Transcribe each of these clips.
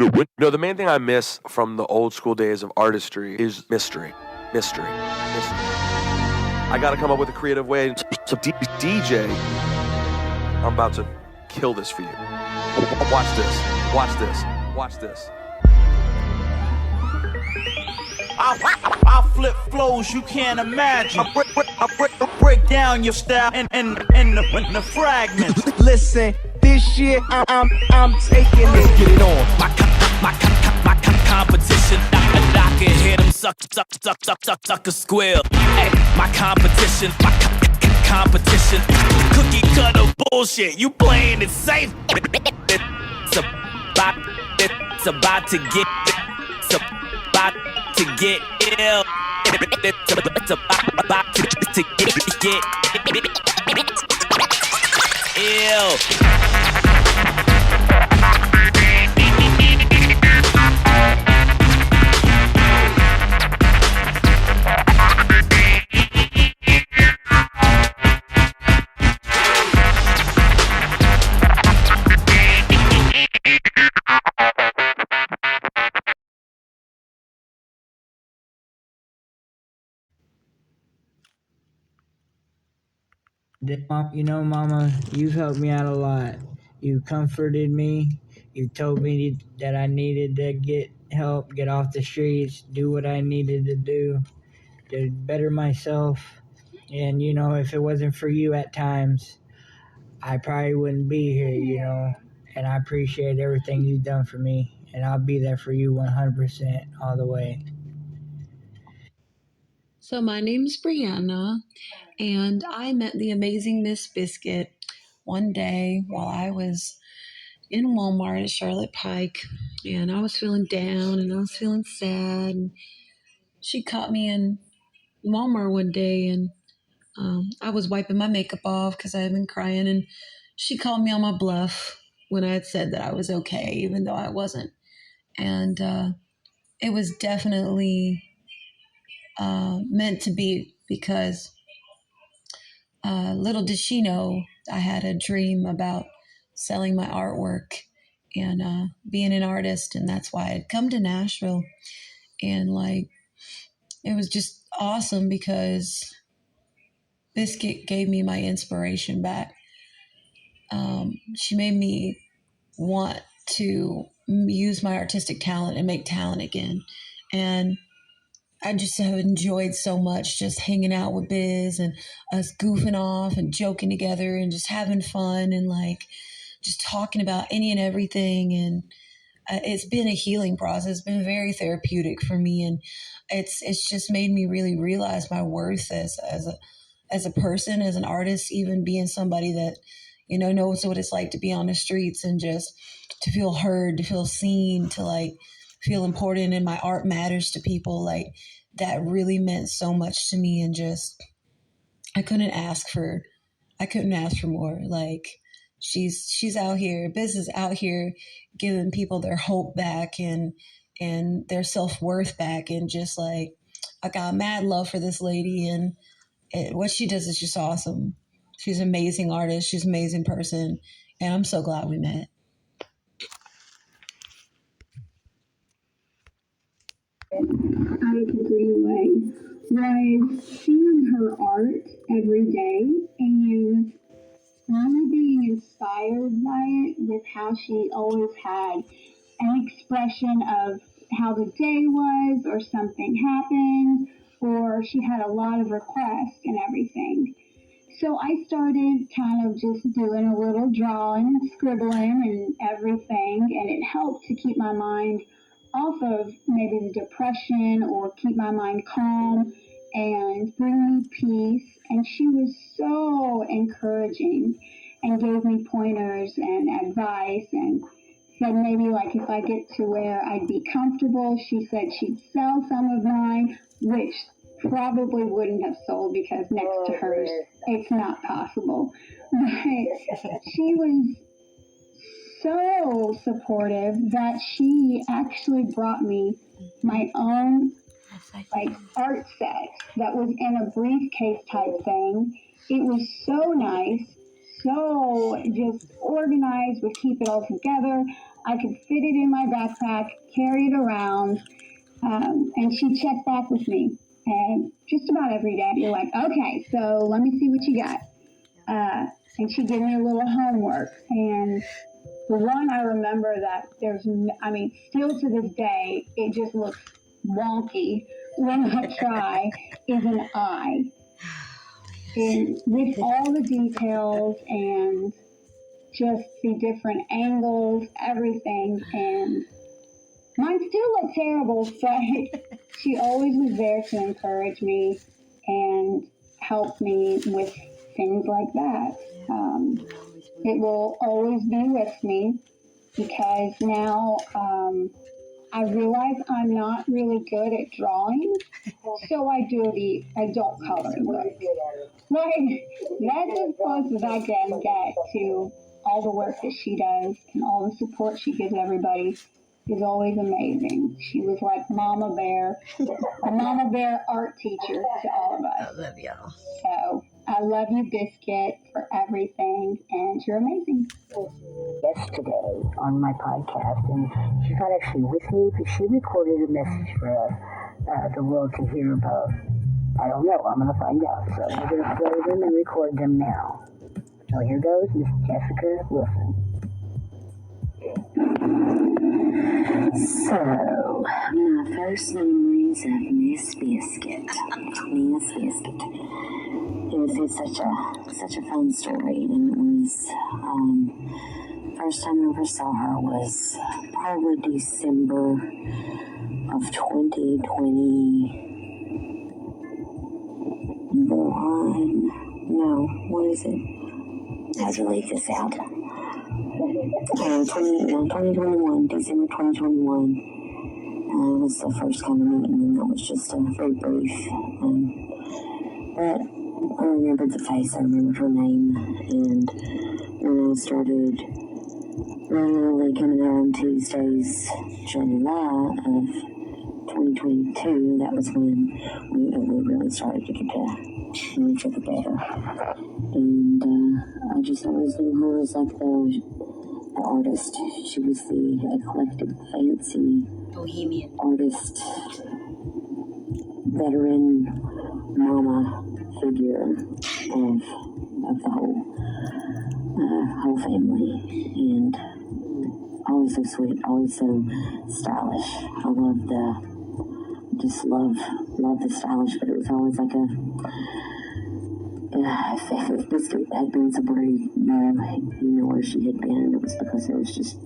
No, the main thing I miss from the old school days of artistry is mystery. Mystery. I gotta come up with a creative way. So DJ, I'm about to kill this for you. Watch this. Watch this. Watch this. I flip flows you can't imagine. I break down your style and the fragments. Listen, this year I'm taking it. Let's get it on. My competition, I can hear them suck a squeal. Hey, my competition, competition, cookie cutter bullshit. You playing it safe? It's about to get. It's about to get ill. It's about to get ill. You know, Mama, you've helped me out a lot. You comforted me. You told me that I needed to get help, get off the streets, do what I needed to do to better myself. And, you know, if it wasn't for you at times, I probably wouldn't be here, you know. And I appreciate everything you've done for me. And I'll be there for you 100% all the way. So my name's Brianna, and I met the amazing Miss Biscuit one day while I was in Walmart at Charlotte Pike, and I was feeling down and I was feeling sad. And she caught me in Walmart one day, and I was wiping my makeup off because I had been crying, and she called me on my bluff when I had said that I was okay, even though I wasn't. And it was definitely meant to be, because little did she know I had a dream about selling my artwork and being an artist, and that's why I'd come to Nashville. And like, it was just awesome because Biscuit gave me my inspiration back. She made me want to use my artistic talent and make talent again. And I just have enjoyed so much just hanging out with Biz and us goofing off and joking together and just having fun and like just talking about any and everything. And it's been a healing process. It's been very therapeutic for me. And it's just made me really realize my worth as a person, as an artist, even being somebody that, you know, knows what it's like to be on the streets and just to feel heard, to feel seen, to like feel important, and my art matters to people. Like, that really meant so much to me. And just, I couldn't ask for more. Like, she's out here, Biz is out here giving people their hope back and their self-worth back. And just like, I got mad love for this lady, and what she does is just awesome. She's an amazing artist. She's an amazing person. And I'm so glad we met. Out of the Greenway was seeing her art every day and finally being inspired by it, with how she always had an expression of how the day was, or something happened, or she had a lot of requests and everything. So I started kind of just doing a little drawing, scribbling and everything, and it helped to keep my mind off of maybe the depression, or keep my mind calm and bring me peace. And she was so encouraging and gave me pointers and advice, and said maybe like if I get to where I'd be comfortable, she said she'd sell some of mine, which probably wouldn't have sold because next to hers it's not possible. But she was so supportive that she actually brought me my own like art set that was in a briefcase type thing. It was so nice, so just organized, would keep it all together. I could fit it in my backpack, carry it around, and she'd check back with me. And just about every day, you're like, okay, so let me see what you got. And she'd give me a little homework. And the one I remember that still to this day, it just looks wonky when I try, is an eye. And with all the details and just the different angles, everything, and mine still look terrible, but she always was there to encourage me and help me with things like that. It will always be with me because now I realize I'm not really good at drawing, so I don't color work. Like, that's as close as I can get to all the work that she does and all the support she gives everybody is always amazing. She was like Mama Bear, a Mama Bear art teacher to all of us. I love y'all. So I love you, Biscuit, for everything, and you're amazing. Yesterday on my podcast, and she's not actually with me, but she recorded a message for the world to hear about. I don't know. I'm going to find out. So we're going to play them and record them now. So here goes Miss Jessica Wilson. So, my first memories of Miss Biscuit. Miss Biscuit. It's such a fun story, and it was, first time I ever saw her was probably December of 2021. No, what is it? I had to leave this out. 2021, December 2021 was the first kind of meeting, and that was just very brief. But I remembered the face, I remembered her name, and when I started regularly coming out on Tuesdays, July of 2022, that was when we really started to get to know each other better. And I just always knew her as like the artist. She was the eclectic, fancy Bohemian artist, veteran mama figure of the whole family, and always so sweet, always so stylish. I love the stylish, but it was always like if Biscuit had been somewhere, you know where she had been, it was because it was just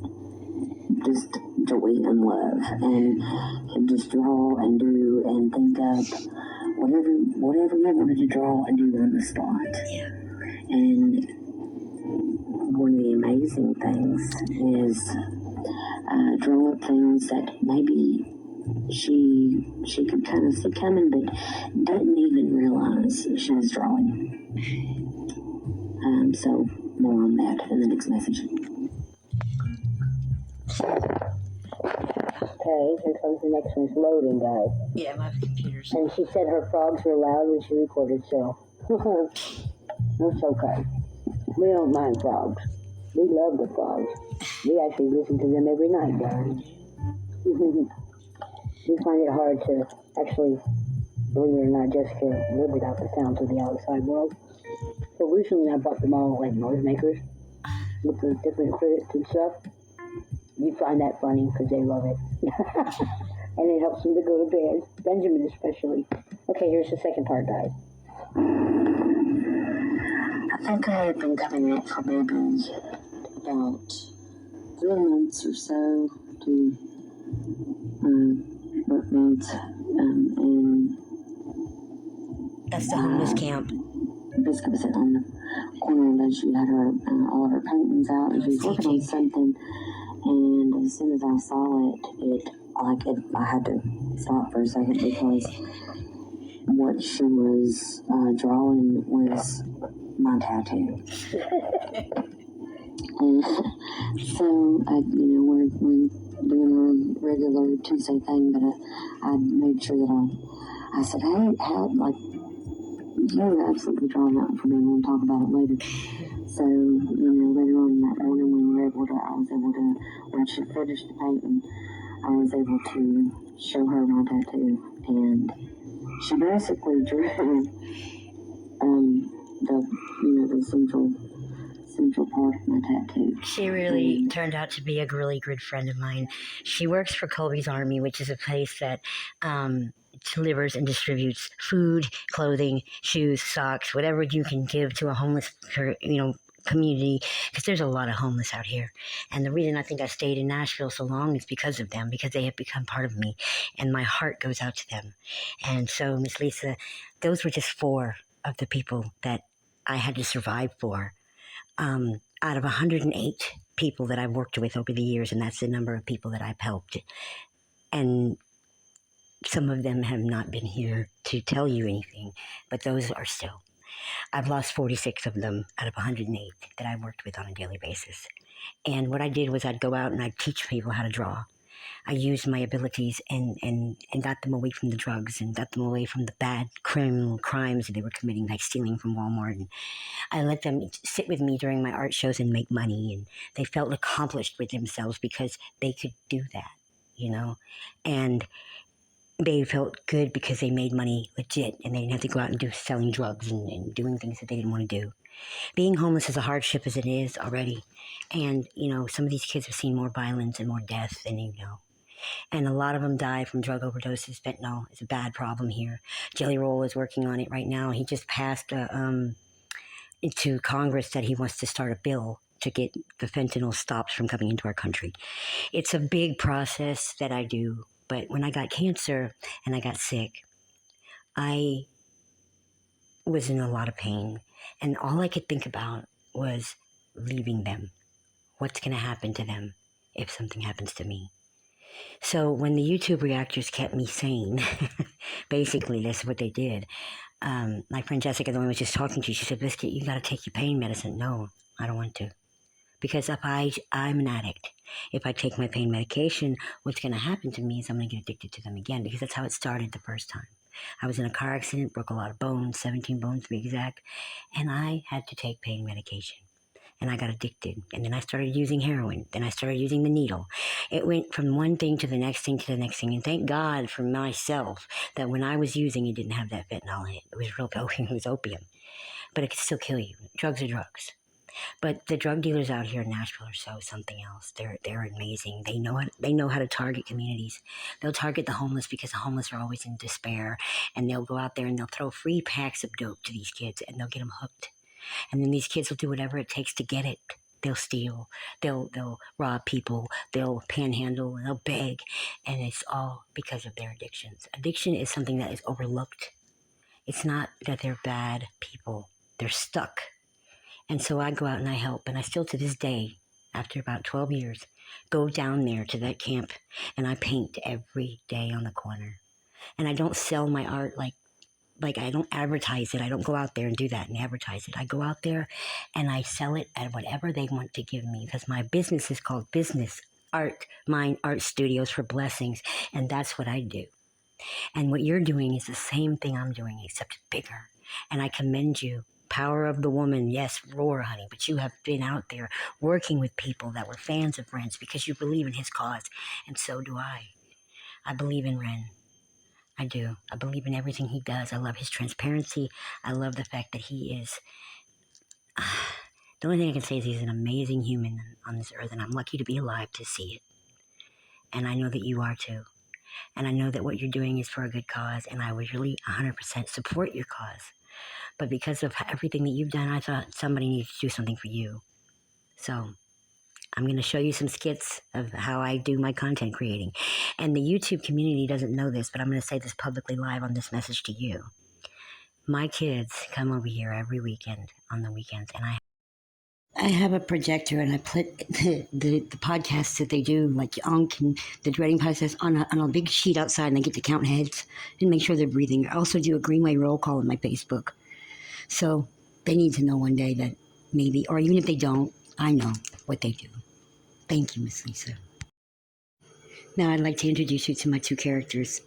joy and love, and just draw and do and think up whatever you wanted to draw and do on the spot. Yeah. And one of the amazing things is draw up things that maybe she could kind of see coming, but didn't even realize she was drawing. So more on that in the next message. Okay, here comes the next one. It's loading, guys. Yeah, my computer's. And she said her frogs were loud when she recorded, so it's okay. We don't mind frogs. We love the frogs. We actually listen to them every night, guys. We find it hard to actually, believe it or not, Jessica, live without the sounds of the outside world. So recently I bought them all like noisemakers with the different crickets and stuff. You find that funny because they love it. And it helps them to go to bed. Benjamin especially. Okay, here's the second part, guys. I think I had been coming out for maybe about 3 months or so to work months, and That's the homeless camp. Biscuit was sitting on the corner and she had her all of her paintings out, and she was working on something, and as soon as I saw it I had to stop for a second because what she was drawing was my tattoo. And so we're doing our regular Tuesday thing, but I made sure that I said, hey, you're absolutely drawing that one for me. We'll talk about it later. So, later on that morning when we were when she finished the painting, I was able to show her my tattoo, and she basically drew the central part of my tattoo. She really turned out to be a really good friend of mine. She works for Colby's Army, which is a place that delivers and distributes food, clothing, shoes, socks, whatever you can give to a homeless, community, because there's a lot of homeless out here. And the reason I think I stayed in Nashville so long is because of them, because they have become part of me, and my heart goes out to them. And so, Miss Lisa, those were just 4 of the people that I had to survive for. Out of 108 people that I've worked with over the years, and that's the number of people that I've helped. And some of them have not been here to tell you anything, but those are still. I've lost 46 of them out of 108 that I worked with on a daily basis. And what I did was I'd go out and I'd teach people how to draw. I used my abilities and got them away from the drugs and got them away from the bad criminal crimes that they were committing, like stealing from Walmart. And I let them sit with me during my art shows and make money. And they felt accomplished with themselves because they could do that, And they felt good because they made money legit and they didn't have to go out and do selling drugs and doing things that they didn't want to do. Being homeless is a hardship as it is already. And, some of these kids have seen more violence and more death than you know. And a lot of them die from drug overdoses. Fentanyl is a bad problem here. Jelly Roll is working on it right now. He just passed into Congress that he wants to start a bill to get the fentanyl stopped from coming into our country. It's a big process that I do. But when I got cancer and I got sick, I was in a lot of pain. And all I could think about was leaving them. What's going to happen to them if something happens to me? So when the YouTube reactors kept me sane, basically that's what they did. My friend Jessica, the one I was just talking to, she said, Biscuit, you got to take your pain medicine. No, I don't want to. Because if I'm an addict. If I take my pain medication, what's going to happen to me is I'm going to get addicted to them again, because that's how it started the first time. I was in a car accident, broke a lot of bones, 17 bones to be exact, and I had to take pain medication. And I got addicted. And then I started using heroin. Then I started using the needle. It went from one thing to the next thing to the next thing. And thank God for myself that when I was using, it didn't have that fentanyl in it. It was real opium. It was opium. But it could still kill you. Drugs are drugs. But the drug dealers out here in Nashville are so something else. They're amazing. They know how to target communities. They'll target the homeless because the homeless are always in despair. And they'll go out there and they'll throw free packs of dope to these kids and they'll get them hooked. And then these kids will do whatever it takes to get it. They'll steal. They'll rob people. They'll panhandle. They'll beg. And it's all because of their addictions. Addiction is something that is overlooked. It's not that they're bad people. They're stuck. And so I go out and I help. And I still to this day, after about 12 years, go down there to that camp. And I paint every day on the corner. And I don't sell my art like I don't advertise it. I don't go out there and do that and advertise it. I go out there and I sell it at whatever they want to give me, because my business is called Business Art Mind Art Studios for Blessings. And that's what I do. And what you're doing is the same thing I'm doing, except bigger. And I commend you. Power of the woman. Yes, roar, honey. But you have been out there working with people that were fans of Ren's because you believe in his cause. And so do I. I believe in Ren. I do. I believe in everything he does. I love his transparency. I love the fact that he is... the only thing I can say is he's an amazing human on this earth, and I'm lucky to be alive to see it. And I know that you are too. And I know that what you're doing is for a good cause, and I would really 100% support your cause. But because of everything that you've done, I thought somebody needs to do something for you. So... I'm going to show you some skits of how I do my content creating. And the YouTube community doesn't know this, but I'm going to say this publicly live on this message to you. My kids come over here every weekend, on the weekends, and I have a projector, and I put the podcasts that they do, like Unk and the Dreading podcast, on a big sheet outside, and I get to count heads and make sure they're breathing. I also do a Greenway roll call on my Facebook. So they need to know one day that maybe, or even if they don't, I know what they do. Thank you, Miss Lisa. Now I'd like to introduce you to my 2 characters.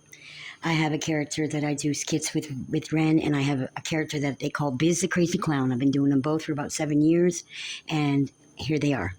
I have a character that I do skits with Ren, and I have a character that they call Biz the Crazy Clown. I've been doing them both for about 7 years, and here they are.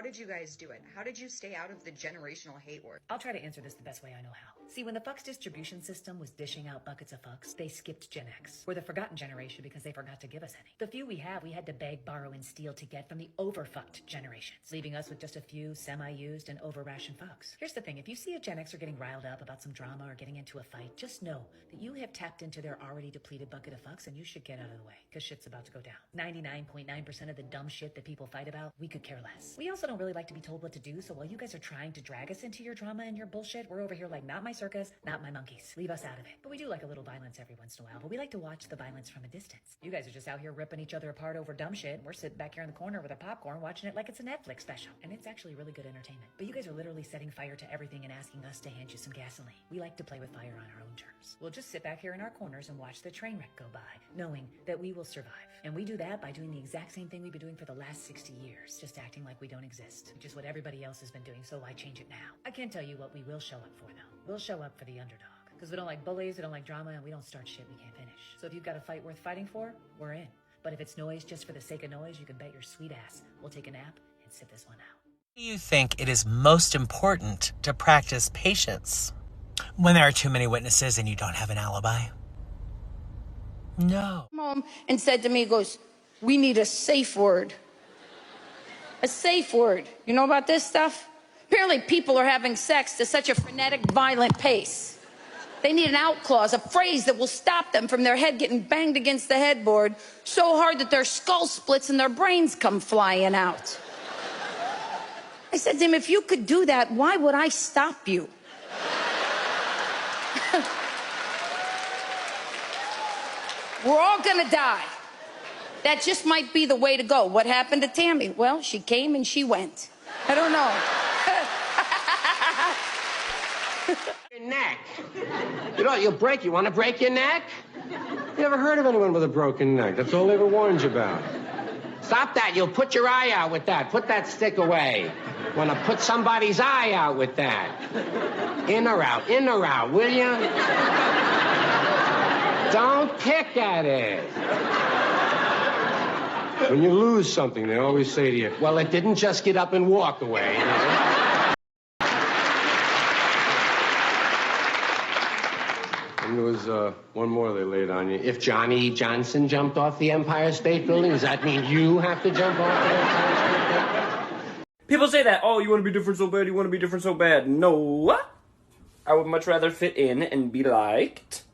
did you guys do it? How did you stay out of the generational hate war? I'll try to answer this the best way I know how. See, when the Fucks distribution system was dishing out buckets of fucks, they skipped Gen X. We're the forgotten generation because they forgot to give us any. The few we have, we had to beg, borrow, and steal to get from the overfucked generations, leaving us with just a few semi-used and over-rationed fucks. Here's the thing, if you see a Gen Xer getting riled up about some drama or getting into a fight, just know that you have tapped into their already depleted bucket of fucks and you should get out of the way, because shit's about to go down. 99.9% of the dumb shit that people fight about, we could care less. We also don't really like to be told what to do, so while you guys are trying to drag us into your drama and your bullshit, we're over here like, not my circus, not my monkeys. Leave us out of it. But we do like a little violence every once in a while, but we like to watch the violence from a distance. You guys are just out here ripping each other apart over dumb shit. We're sitting back here in the corner with our popcorn watching it like it's a Netflix special. And it's actually really good entertainment. But you guys are literally setting fire to everything and asking us to hand you some gasoline. We like to play with fire on our own terms. We'll just sit back here in our corners and watch the train wreck go by, knowing that we will survive. And we do that by doing the exact same thing we've been doing for the last 60 years, just acting like we don't exist, which is what everybody else has been doing, so why change it now? I can't tell you what we will show up for, though. We'll show up for the underdog, because we don't like bullies, we don't like drama, and we don't start shit we can't finish. So if you've got a fight worth fighting for, we're in. But if it's noise just for the sake of noise, you can bet your sweet ass we'll take a nap and sit this one out. Do you think it is most important to practice patience when there are too many witnesses and you don't have an alibi? No. Home and said to me, he goes, we need a safe word. A safe word. You know about this stuff? Apparently people are having sex to such a frenetic, violent pace. They need an out clause, a phrase that will stop them from their head getting banged against the headboard so hard that their skull splits and their brains come flying out. I said to him, if you could do that, why would I stop you? We're all gonna die. That just might be the way to go. What happened to Tammy? Well, she came and she went. I don't know. Your neck. You know what, you'll break. You want to break your neck? You never heard of anyone with a broken neck. That's all they ever warned you about. Stop that. You'll put your eye out with that. Put that stick away. Want to put somebody's eye out with that. In or out, will you? Don't pick at it. When you lose something, they always say to you, well, it didn't just get up and walk away, did it? And there was one more they laid on you. If Johnny Johnson jumped off the Empire State Building, does that mean you have to jump off the Empire State Building? People say that, oh, you want to be different so bad, you want to be different so bad. No. I would much rather fit in and be liked.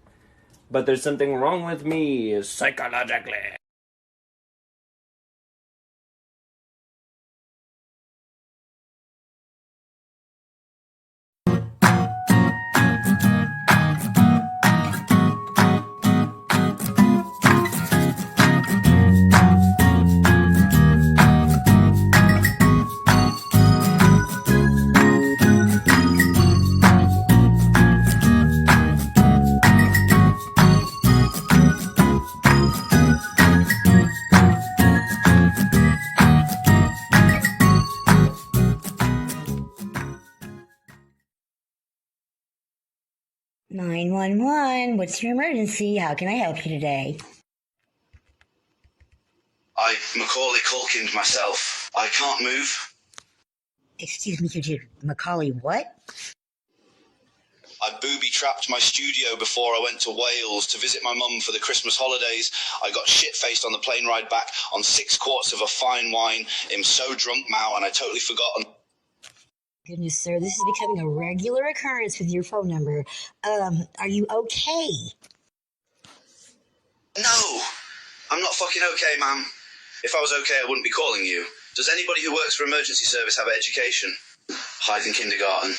But there's something wrong with me, psychologically. What's your emergency? How can I help you today? I Macaulay Culkin'd myself. I can't move. Excuse me, you did Macaulay what? I booby-trapped my studio before I went to Wales to visit my mum for the Christmas holidays. I got shit-faced on the plane ride back on 6 quarts of a fine wine. I'm so drunk now, and I totally forgotten. Goodness, sir, this is becoming a regular occurrence with your phone number. Are you okay? No, I'm not fucking okay, ma'am. If I was okay, I wouldn't be calling you. Does anybody who works for emergency service have an education? Hide in kindergarten.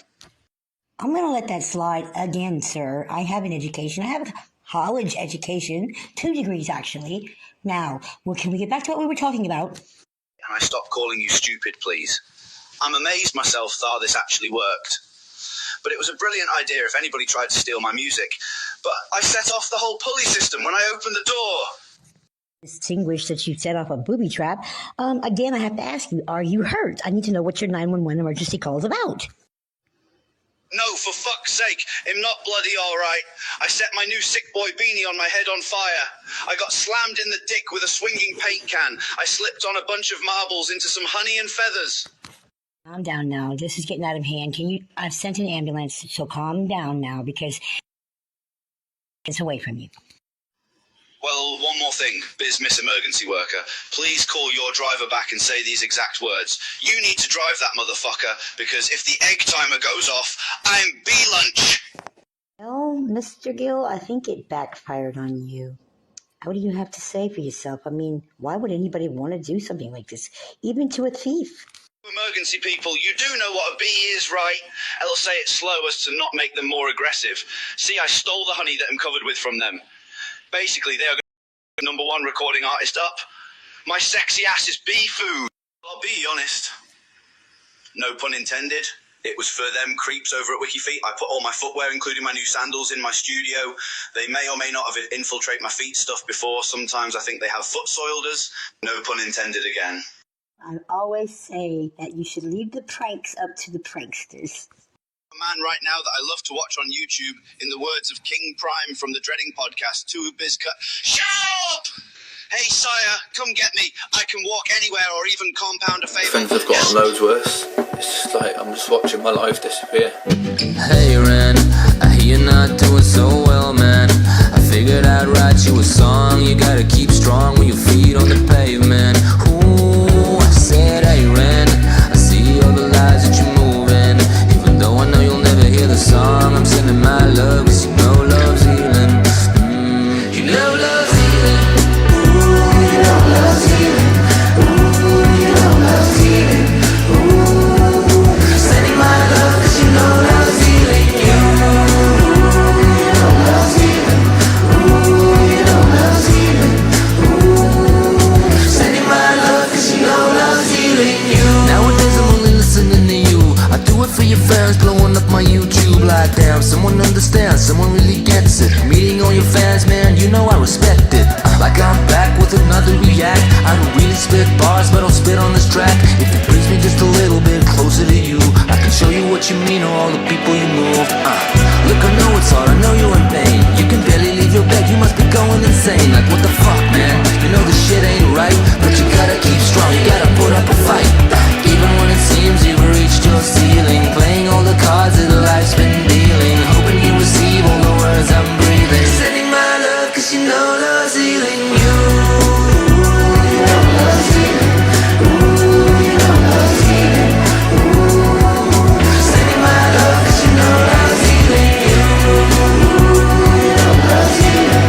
I'm going to let that slide again, sir. I have an education. I have a college education, 2 degrees, actually. Now, well, can we get back to what we were talking about? Can I stop calling you stupid, please? I'm amazed myself that this actually worked. But it was a brilliant idea if anybody tried to steal my music. But I set off the whole pulley system when I opened the door. Distinguished that you set off a booby trap. Again, I have to ask you, are you hurt? I need to know what your 911 emergency call is about. No, for fuck's sake, I'm not bloody all right. I set my new sick boy beanie on my head on fire. I got slammed in the dick with a swinging paint can. I slipped on a bunch of marbles into some honey and feathers. Calm down now. This is getting out of hand. I've sent an ambulance, so calm down now because it's away from you. Well, one more thing, Miss Emergency Worker. Please call your driver back and say these exact words. You need to drive that motherfucker, because if the egg timer goes off, I'm B-lunch. Well, Mr. Gill, I think it backfired on you. What do you have to say for yourself? I mean, why would anybody want to do something like this, even to a thief? Emergency people, you do know what a bee is, right? I'll say it slow as to not make them more aggressive. See, I stole the honey that I'm covered with from them. Basically, they are going to #1 recording artist up. My sexy ass is bee food. I'll be honest. No pun intended. It was for them creeps over at WikiFeet. I put all my footwear, including my new sandals, in my studio. They may or may not have infiltrated my feet stuff before. Sometimes I think they have foot soilders. No pun intended again. I always say that you should leave the pranks up to the pranksters. A man right now that I love to watch on YouTube, in the words of King Prime from the Dreading Podcast, to Bizcut. Shut up! Hey, sire, come get me. I can walk anywhere or even compound a favour. Things have gotten loads worse. It's just like I'm just watching my life disappear. Hey Ren, I hear you're not doing so well, man. I figured I'd write you a song. You gotta keep strong with your feet on the pavement. Ooh, I said, hey Ren, I see all the lies that you're moving. Even though I know you'll never hear the song, I'm sending my love, 'cause you know love's healing. You know love's healing. Ooh, you know love's healing. Ooh, you know love's healing. Ooh, sending my love, 'cause you know love's healing you. You know love's healing. Ooh, you know love's healing. Ooh, sending my love, 'cause you know love's healing you. Nowadays I'm only listening to you. I do it for your fans, blowing up my YouTube. Like damn, someone understands, someone really gets it. Meeting all your fans, man, you know I respect it. Like I'm back with another react. I don't really spit bars, but I'll spit on this track. If it brings me just a little bit closer to you, I can show you what you mean to all the people you moved. Look, I know it's hard, I know you're in pain. You can barely leave your bed, you must be going insane. Like what the fuck, man? You know this shit ain't right, but you gotta keep strong, you gotta put up a fight. Even when it seems you've reached your ceiling, playing all the cards that life's been dealing, hoping you receive all the words I'm breathing. Sending my love, 'cause you know love's healing you. You know love's healing. Ooh, you know love's healing. Ooh, sending my love, 'cause you know love's healing you. You know love's healing.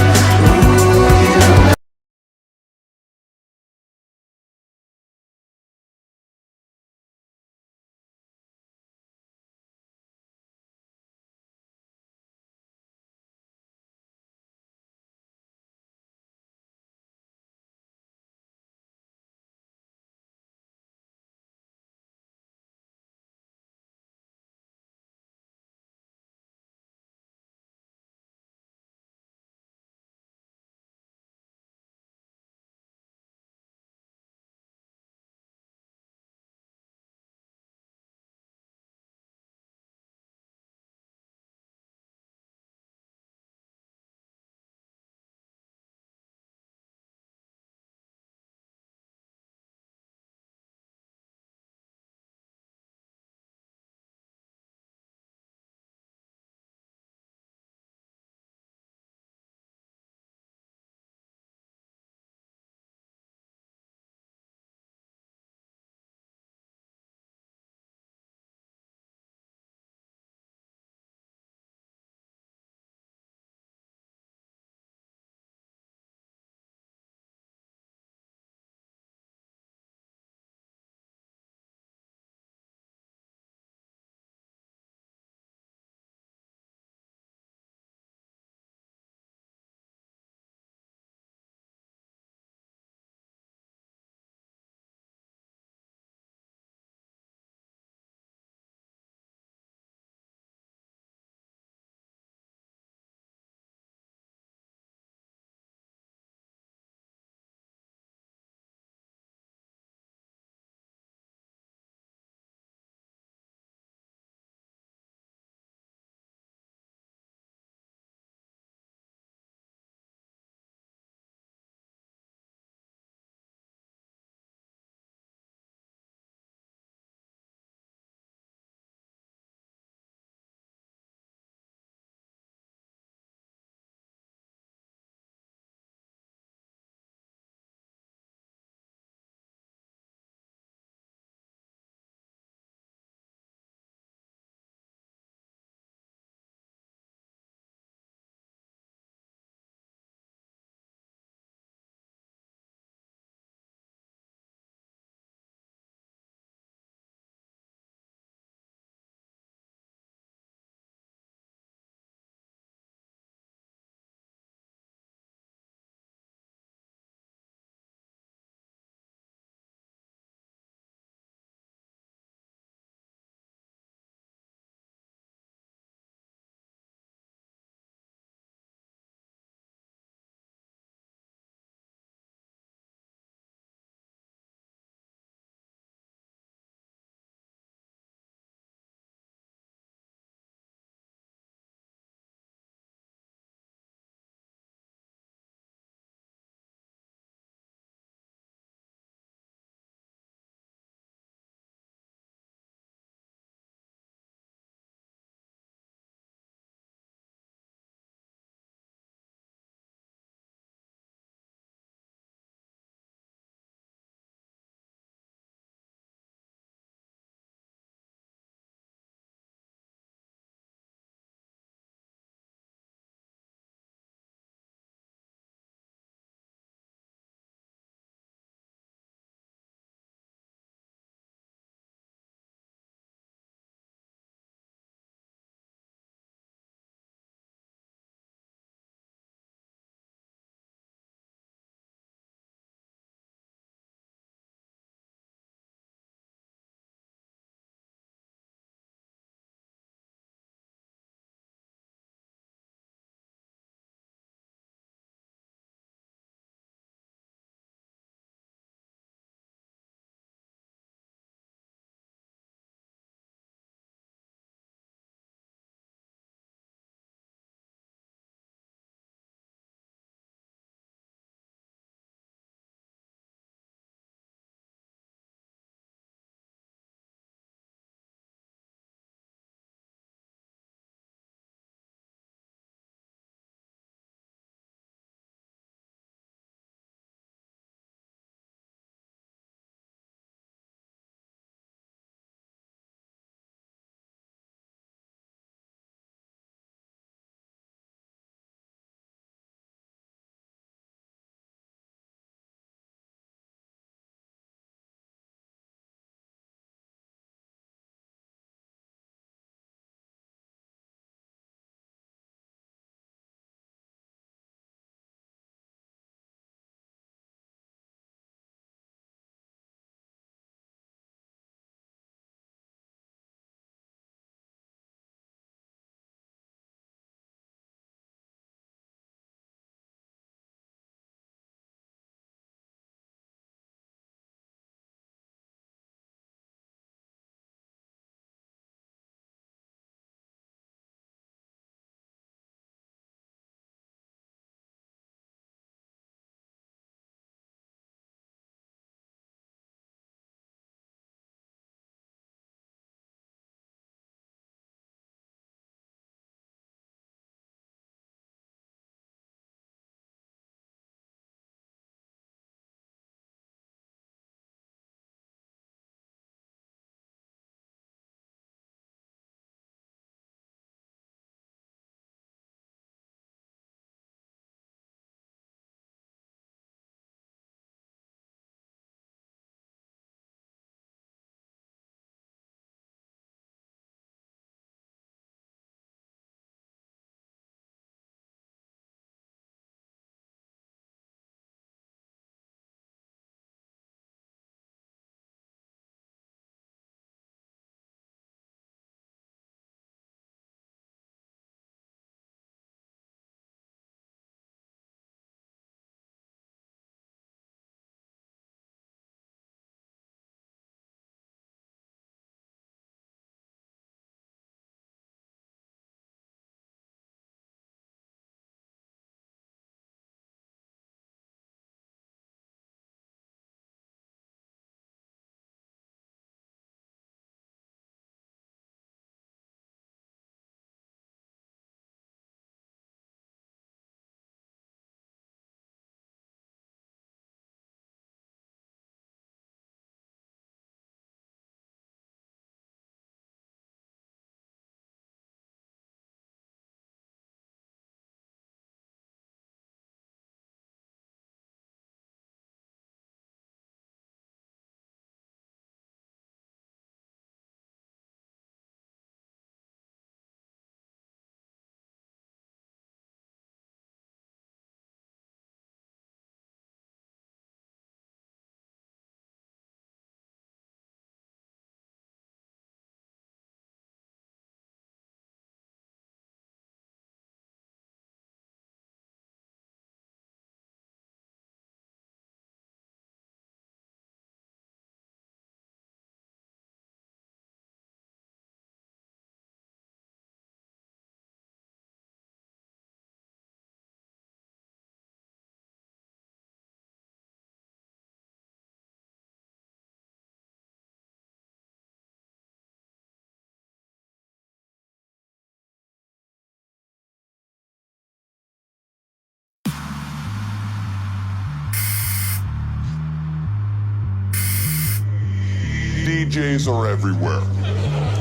DJs are everywhere.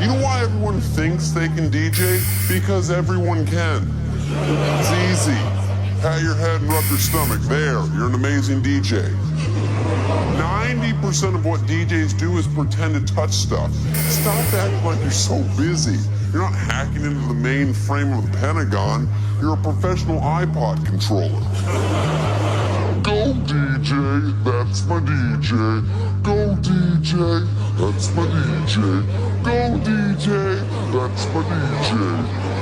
You know why everyone thinks they can DJ? Because everyone can. It's easy. Pat your head and rub your stomach. There, you're an amazing DJ. 90% of what DJs do is pretend to touch stuff. Stop acting like you're so busy. You're not hacking into the mainframe of the Pentagon. You're a professional iPod controller. Go DJ, that's my DJ. Go DJ, that's my DJ. Go DJ, that's my DJ.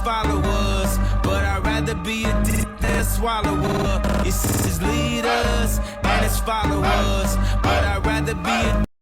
Followers, but I'd rather be a dick than a swallower. It's his leaders and his followers, but I'd rather be a